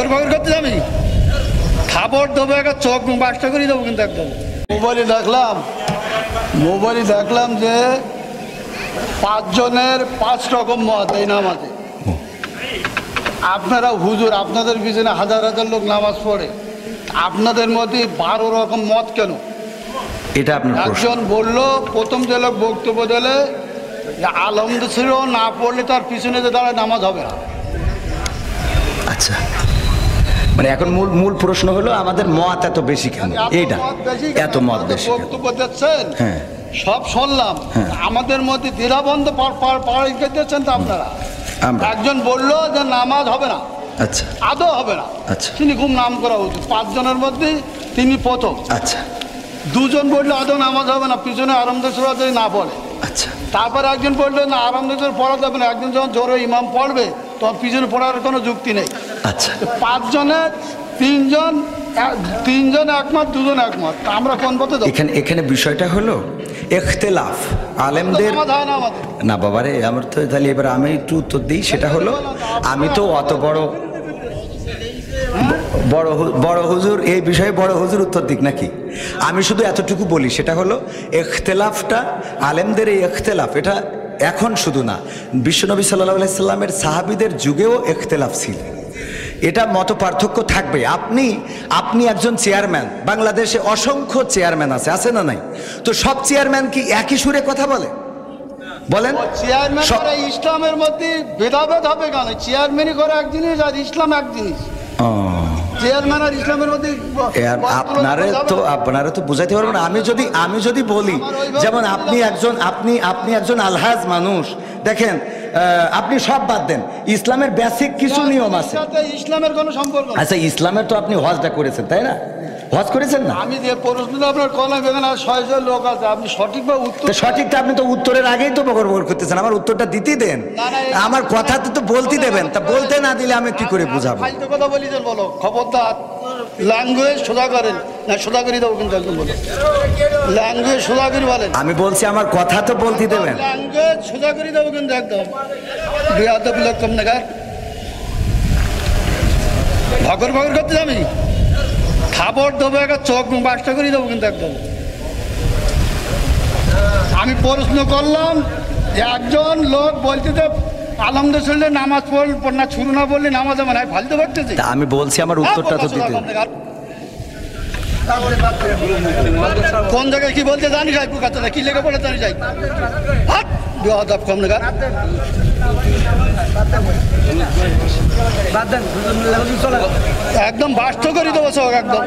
ভগর ভগর করতে যাবি, খাবার দেবো, একটা চোখ বাসটা করে দেবো কিন্তু একদম। মোবাইলে দেখলাম যে 5 জনের 5 রকম মত এই নামাজে। আপনারা হুজুর, আপনাদের পিছনে হাজার হাজার লোক নামাজ পড়ে, আপনাদের মধ্যে 12 রকম মত কেন? এটা আপনার একজন বললো, প্রথম যে লোক বক্তব্য দিলে আলহামদুলিল্লাহ না পড়লে তার পিছনে যে দাঁড়ায় নামাজ হবে না। আচ্ছা, মানে এখন মূল প্রশ্ন হলো আমাদের মত এত বেশি কেন? এইটা এত মত বেশি বক্তব্য দিচ্ছেন, হ্যাঁ সব শুনলাম, আমাদের মধ্যে দ্বিধাবন্ধ দিচ্ছেন তো আপনারা। একজন বললো যে নামাজ হবে না, আচ্ছা আদৌ হবে না, আচ্ছা তিনি খুব নাম করা উচিত, 5 জনের মধ্যে তিনি প্রথম। আচ্ছা, 2 জন বললো আদৌ নামাজ হবে না, পিছনে আরামদায়ক সূরা যদি না পড়ে। আচ্ছা, তারপর একজন বললো না আরামদায়ক পড়া যাবে না, একজন যখন জোরে ইমাম পড়বে তখন পিছনে পড়ার কোনো যুক্তি নেই। আচ্ছা, 5 জনের 3 জন একমত, 2 জন একমত, আমরা কোন পথে যাব? এখানে বিষয়টা হলো ইখতিলাফ আলেমদের না বাবারে। আমার তো তাহলে এবার আমি একটু উত্তর দিই, সেটা হলো আমি তো অত বড় হুজুর এই বিষয়ে বড় হুজুর উত্তর দিক নাকি? আমি শুধু এতটুকু বলি, সেটা হলো ইখতিলাফটা আলেমদের, এই ইখতিলাফ এটা এখন শুধু না, বিশ্বনবী সাল্লাল্লাহু আলাইহি সাল্লামের সাহাবীদের যুগেও ইখতিলাফ ছিল, এটা মত পার্থক্য থাকবে। আপনি একজন চেয়ারম্যান, বাংলাদেশে অসংখ্য চেয়ারম্যান আছে না নাই? তো সব চেয়ারম্যান কি একই সুরে কথা বলে? বলেন, চেয়ারম্যান করে ইসলামের মধ্যে ভেদাভেদ হবে কেন? চেয়ারম্যানই করে এক জিনিস আর ইসলাম এক জিনিস। চেয়ারম্যান আর ইসলামের মধ্যে আপনারা তো বুঝাইতে পারবেন না। আমি যদি বলি, যেমন আপনি একজন আলহাজ মানুষ, দেখেন আপনি সব বাদ দেন, ইসলামের বেসিক কিছু নিয়ম আছে। ইসলামের কোনো সম্পর্ক? আচ্ছা, ইসলামের তো আপনি হজটা করেছেন তাই না? হজ করেছেন না? আমি যে প্রশ্নটা আপনার কলাম, এখানে 600 লোক আছে, আপনি সঠিকভাবে উত্তর সঠিকটা আপনি তো উত্তরের আগেই তো বকর করতেছেন, আমার উত্তরটা দিতেই দেন, আমার কথা তো বলতে দেবেন, তা বলতে না দিলে আমি কি করে বুঝাবো? ফালতু কথা বলি যে বলো, খবরদার ল্যাঙ্গুয়েজ সোজা করেন না, সোজা করে দেবো কিন্তু একদম বলো, ল্যাঙ্গুয়েজ সোজা করে বলেন। আমি বলছি আমার কথা তো বলতে দেবেন, ল্যাঙ্গুয়েজ সোজা করে দেবো কিন্তু একদম। বিয়াদব লোক কম নাগার ভগর ভগর করতে যাবি, খাবার দেবো, একটা চোখ বাসটা করে দেবো কিন্তু একদম। আমি প্রশ্ন করলাম যে একজন লোক বলতে যে আলহামদুলিল্লাহ নামাজ পড় না, শুরু না বললে নামাজ হবে না, ফালতু করতেছে। আমি বলছি আমার উত্তরটা তো দিতে। কোন জায়গায় কি বলতে জানি যাই, পুকাতে কি লেগে পড়ে জানি যাই, বিয়াদব কম নাগার। একদম বাস্ত করে দেবো সব একদম।